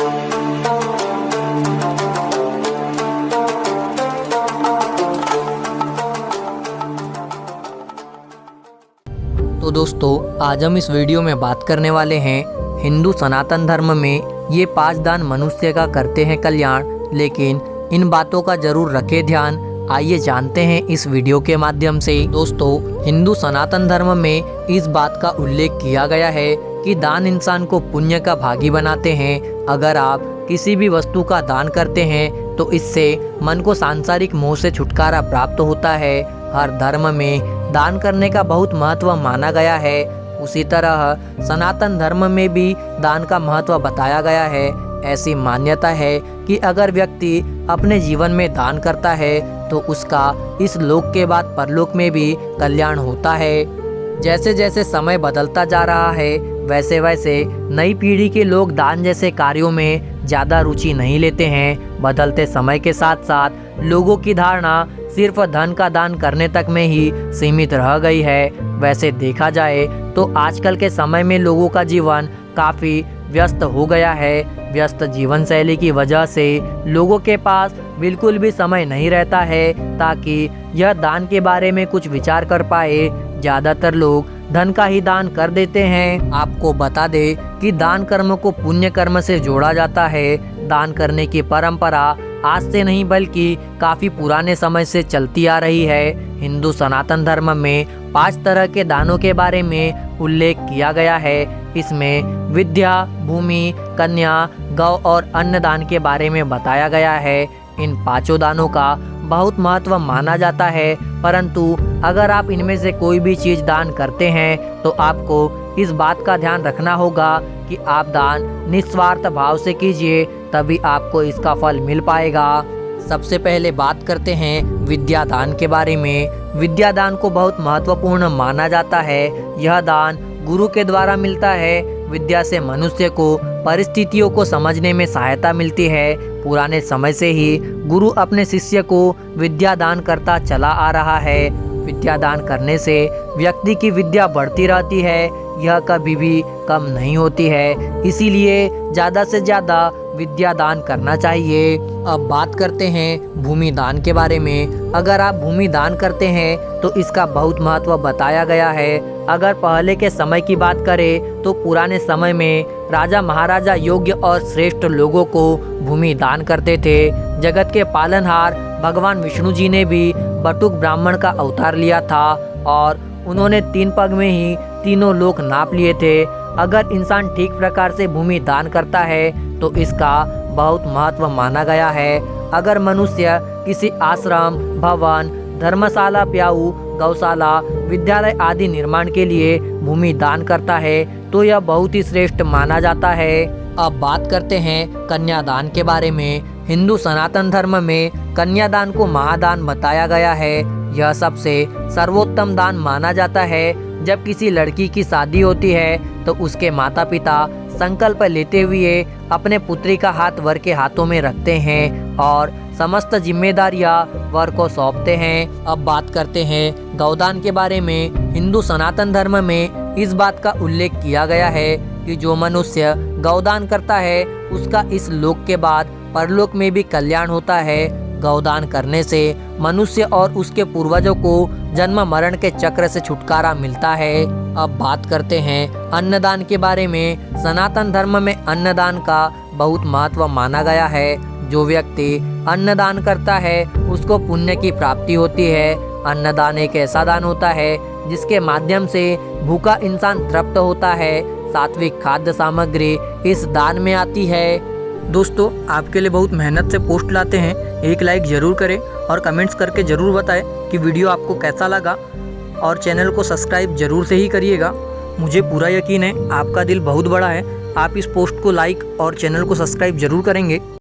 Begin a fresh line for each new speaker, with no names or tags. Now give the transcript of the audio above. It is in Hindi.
तो दोस्तों, आज हम इस वीडियो में बात करने वाले हैं हिंदू सनातन धर्म में ये 5 दान मनुष्य का करते हैं कल्याण, लेकिन इन बातों का जरूर रखें ध्यान। आइए जानते हैं इस वीडियो के माध्यम से। दोस्तों, हिंदू सनातन धर्म में इस बात का उल्लेख किया गया है कि दान इंसान को पुण्य का भागी बनाते हैं। अगर आप किसी भी वस्तु का दान करते हैं तो इससे मन को सांसारिक मोह से छुटकारा प्राप्त होता है। हर धर्म में दान करने का बहुत महत्व माना गया है। उसी तरह सनातन धर्म में भी दान का महत्व बताया गया है। ऐसी मान्यता है कि अगर व्यक्ति अपने जीवन में दान करता है तो उसका इस लोक के बाद परलोक में भी कल्याण होता है। जैसे जैसे समय बदलता जा रहा है वैसे वैसे नई पीढ़ी के लोग दान जैसे कार्यों में ज़्यादा रुचि नहीं लेते हैं। बदलते समय के साथ साथ लोगों की धारणा सिर्फ धन का दान करने तक में ही सीमित रह गई है। वैसे देखा जाए तो आजकल के समय में लोगों का जीवन काफ़ी व्यस्त हो गया है। व्यस्त जीवन शैली की वजह से लोगों के पास बिल्कुल भी समय नहीं रहता है ताकि यह दान के बारे में कुछ विचार कर पाए। ज़्यादातर लोग धन का ही दान कर देते हैं। आपको बता दे कि दान कर्म को पुण्य कर्म से जोड़ा जाता है। दान करने की परंपरा आज से नहीं बल्कि काफ़ी पुराने समय से चलती आ रही है। हिंदू सनातन धर्म में 5 तरह के दानों के बारे में उल्लेख किया गया है। इसमें विद्या, भूमि, कन्या, गौ और अन्न दान के बारे में बताया गया है। इन 5 दानों का बहुत महत्व माना जाता है, परंतु अगर आप इनमें से कोई भी चीज़ दान करते हैं तो आपको इस बात का ध्यान रखना होगा कि आप दान निस्वार्थ भाव से कीजिए, तभी आपको इसका फल मिल पाएगा। सबसे पहले बात करते हैं विद्या दान के बारे में। विद्या दान को बहुत महत्वपूर्ण माना जाता है। यह दान गुरु के द्वारा मिलता है। विद्या से मनुष्य को परिस्थितियों को समझने में सहायता मिलती है। पुराने समय से ही गुरु अपने शिष्य को विद्या दान करता चला आ रहा है। विद्या दान करने से व्यक्ति की विद्या बढ़ती रहती है, यह कभी भी कम नहीं होती है। इसीलिए ज़्यादा से ज़्यादा विद्या दान करना चाहिए। अब बात करते हैं भूमि दान के बारे में। अगर आप भूमि दान करते हैं तो इसका बहुत महत्व बताया गया है। अगर पहले के समय की बात करें तो पुराने समय में राजा महाराजा योग्य और श्रेष्ठ लोगों को भूमि दान करते थे। जगत के पालनहार भगवान विष्णु जी ने भी बटुक ब्राह्मण का अवतार लिया था और उन्होंने 3 पग में ही तीनों लोक नाप लिए थे। अगर इंसान ठीक प्रकार से भूमि दान करता है तो इसका बहुत महत्व माना गया है। अगर मनुष्य किसी आश्रम, भवन, धर्मशाला, प्याऊ, गौशाला, विद्यालय आदि निर्माण के लिए भूमि दान करता है तो यह बहुत ही श्रेष्ठ माना जाता है। अब बात करते हैं कन्यादान के बारे में। हिंदू सनातन धर्म में कन्यादान को महादान बताया गया है। यह सबसे सर्वोत्तम दान माना जाता है। जब किसी लड़की की शादी होती है तो उसके माता पिता संकल्प लेते हुए अपने पुत्री का हाथ वर के हाथों में रखते हैं और समस्त जिम्मेदारियां वर को सौंपते हैं। अब बात करते हैं गौदान के बारे में। हिंदू सनातन धर्म में इस बात का उल्लेख किया गया है कि जो मनुष्य गौदान करता है उसका इस लोक के बाद परलोक में भी कल्याण होता है। गौदान करने से मनुष्य और उसके पूर्वजों को जन्म मरण के चक्र से छुटकारा मिलता है। अब बात करते हैं अन्नदान के बारे में। सनातन धर्म में अन्नदान का बहुत महत्व माना गया है। जो व्यक्ति अन्नदान करता है उसको पुण्य की प्राप्ति होती है। अन्नदान एक ऐसा दान होता है जिसके माध्यम से भूखा इंसान तृप्त होता है। सात्विक खाद्य सामग्री इस दान में आती है। दोस्तों, आपके लिए बहुत मेहनत से पोस्ट लाते हैं। एक लाइक ज़रूर करें और कमेंट्स करके ज़रूर बताएं कि वीडियो आपको कैसा लगा, और चैनल को सब्सक्राइब ज़रूर से ही करिएगा। मुझे पूरा यकीन है आपका दिल बहुत बड़ा है, आप इस पोस्ट को लाइक और चैनल को सब्सक्राइब ज़रूर करेंगे।